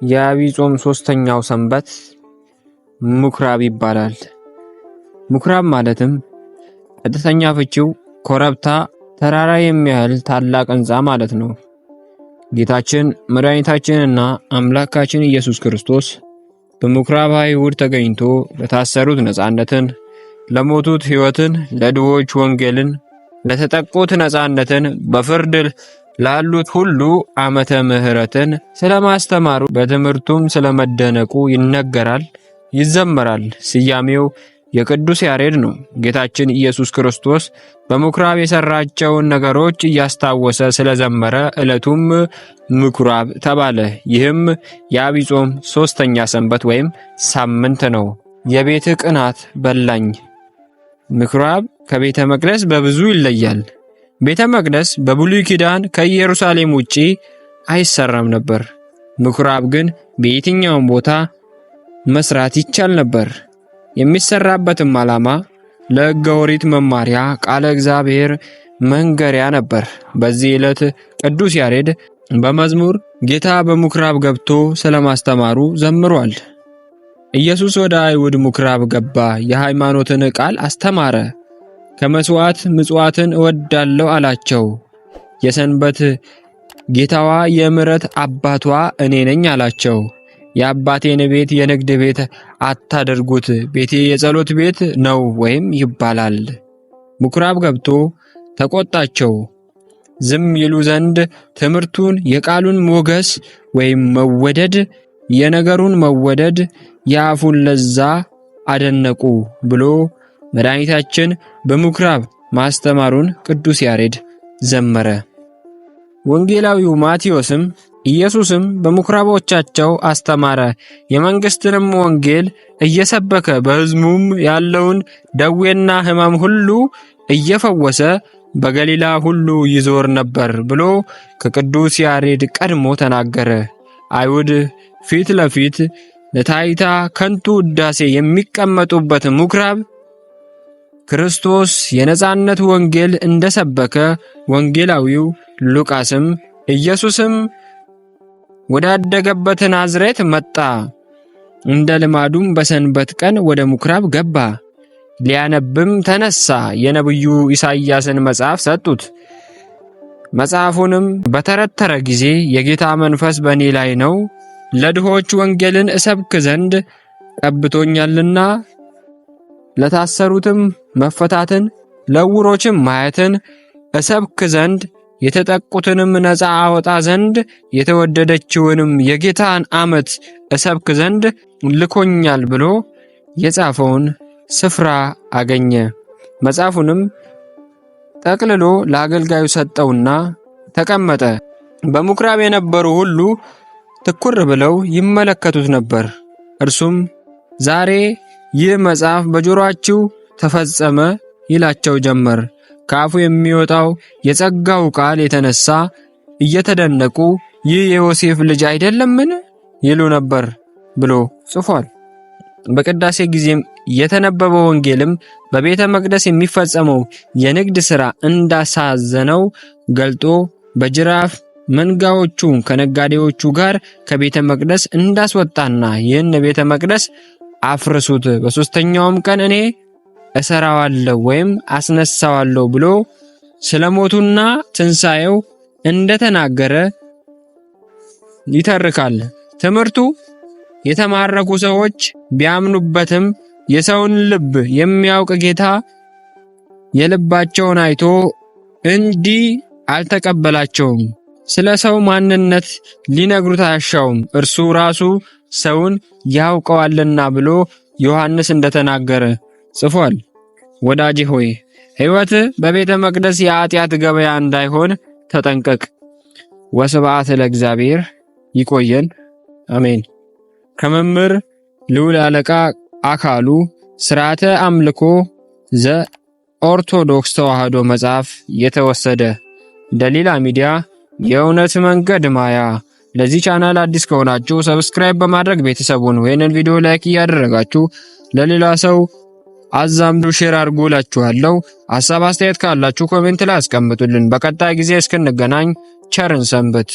የዐቢይ ጾም ሶስተኛው ሰንበት ምኩራብ ይባላል። ምኩራብ ማለትም ቀጥተኛ ፍቺው ኮረብታ፣ ተራራ የሚያህል ታላቅ ሕንጻ ማለት ነው። ጌታችን መድኃኒታችንና አምላካችን ኢየሱስ ክርስቶስ በምኩራብ አይሁድ ተገኝቶ ለታሰሩት ነጻነትን፣ ለሞቱት ሕይወትን፣ ለድሆች ወንጌልን፣ ለተጠቁት ነጻነትን፣ በፍርድ ላሉት ሁሉ ዓመተ ምሕረትን ስለማስተማሩ በትምህርቱም ስለመደነቁ ይነገራል፣ ይዘመራል። ስያሜው የቅዱስ ያሬድ ነው። ጌታችን ኢየሱስ ክርስቶስ በምኩራብ የሰራቸውን ነገሮች እያስታወሰ ስለዘመረ ዕለቱም ምኩራብ ተባለ። ይህም የዐቢይ ጾም ሶስተኛ ሰንበት ወይም ሳምንት ነው። የቤት ቅናት በላኝ። ምኩራብ ከቤተ መቅደስ በብዙ ይለያል። ቤተ መቅደስ በብሉይ ኪዳን ከኢየሩሳሌም ውጪ አይሰራም ነበር። ምኩራብ ግን በየትኛውም ቦታ መስራት ይቻል ነበር። የሚሰራበትም ዓላማ ለሕገ ኦሪት መማሪያ፣ ቃለ እግዚአብሔር መንገሪያ ነበር። በዚህ ዕለት ቅዱስ ያሬድ በመዝሙር ጌታ በምኩራብ ገብቶ ስለማስተማሩ ዘምሯል። ኢየሱስ ወደ አይሁድ ምኩራብ ገባ፣ የሃይማኖትን ቃል አስተማረ። ከመስዋዕት ምጽዋትን እወዳለሁ አላቸው። የሰንበት ጌታዋ የምሕረት አባቷ እኔ ነኝ አላቸው። የአባቴን ቤት የንግድ ቤት አታደርጉት፣ ቤቴ የጸሎት ቤት ነው ወይም ይባላል። ምኩራብ ገብቶ ተቆጣቸው። ዝም ይሉ ዘንድ ትምህርቱን፣ የቃሉን ሞገስ ወይም መወደድ፣ የነገሩን መወደድ፣ የአፉን ለዛ አደነቁ ብሎ መድኃኒታችን በምኩራብ ማስተማሩን ቅዱስ ያሬድ ዘመረ። ወንጌላዊው ማቴዎስም ኢየሱስም በምኩራቦቻቸው አስተማረ፣ የመንግሥትንም ወንጌል እየሰበከ በሕዝቡም ያለውን ደዌና ሕመም ሁሉ እየፈወሰ በገሊላ ሁሉ ይዞር ነበር ብሎ ከቅዱስ ያሬድ ቀድሞ ተናገረ። አይሁድ ፊት ለፊት ለታይታ ከንቱ ውዳሴ የሚቀመጡበት ምኩራብ ክርስቶስ የነጻነት ወንጌል እንደሰበከ ወንጌላዊው ሉቃስም ኢየሱስም ወዳደገበት ናዝሬት መጣ፣ እንደ ልማዱም በሰንበት ቀን ወደ ምኩራብ ገባ፣ ሊያነብም ተነሳ። የነቢዩ ኢሳይያስን መጽሐፍ ሰጡት። መጽሐፉንም በተረተረ ጊዜ የጌታ መንፈስ በእኔ ላይ ነው፣ ለድሆች ወንጌልን እሰብክ ዘንድ ቀብቶኛልና፣ ለታሰሩትም መፈታትን፣ ለዕውሮችም ማየትን እሰብክ ዘንድ፣ የተጠቁትንም ነፃ አወጣ ዘንድ፣ የተወደደችውንም የጌታን ዓመት እሰብክ ዘንድ ልኮኛል ብሎ የጻፈውን ስፍራ አገኘ። መጽሐፉንም ጠቅልሎ ለአገልጋዩ ሰጠውና ተቀመጠ። በምኩራብ የነበሩ ሁሉ ትኩር ብለው ይመለከቱት ነበር። እርሱም ዛሬ ይህ መጽሐፍ በጆሮአችሁ ተፈጸመ ይላቸው ጀመር። ከአፉ የሚወጣው የጸጋው ቃል የተነሳ እየተደነቁ ይህ የዮሴፍ ልጅ አይደለምን ይሉ ነበር ብሎ ጽፏል። በቅዳሴ ጊዜም የተነበበው ወንጌልም በቤተ መቅደስ የሚፈጸመው የንግድ ሥራ እንዳሳዘነው ገልጦ በጅራፍ መንጋዎቹን ከነጋዴዎቹ ጋር ከቤተ መቅደስ እንዳስወጣና ይህን ቤተ መቅደስ አፍርሱት፣ በሦስተኛውም ቀን እኔ እሰራዋለሁ ወይም አስነሳዋለሁ ብሎ ስለሞቱና ትንሣኤው እንደተናገረ ይተርካል። ትምህርቱ የተማረኩ ሰዎች ቢያምኑበትም የሰውን ልብ የሚያውቅ ጌታ የልባቸውን አይቶ እንዲህ አልተቀበላቸውም። ስለ ሰው ማንነት ሊነግሩት አያሻውም፣ እርሱ ራሱ ሰውን ያውቀዋልና ብሎ ዮሐንስ እንደተናገረ ጽፏል። ወዳጄ ሆይ ሕይወት በቤተ መቅደስ የኃጢአት ገበያ እንዳይሆን ተጠንቀቅ። ወስብሐት ለእግዚአብሔር። ይቆየን። አሜን። ከመምህር ልዑል አለቃ አካሉ ሥርዓተ አምልኮ ዘኦርቶዶክስ ተዋሕዶ መጽሐፍ የተወሰደ። ደሊላ ሚዲያ፣ የእውነት መንገድ ማያ። ለዚህ ቻናል አዲስ ከሆናችሁ ሰብስክራይብ በማድረግ ቤተሰቡን ወይንን ቪዲዮ ላይክ እያደረጋችሁ ለሌላ ሰው አዛምዱ፣ ሼር አድርጉ እላችኋለሁ። ሐሳብ አስተያየት ካላችሁ ኮሜንት ላይ አስቀምጡልን። በቀጣይ ጊዜ እስክንገናኝ ቸርን ሰንብት።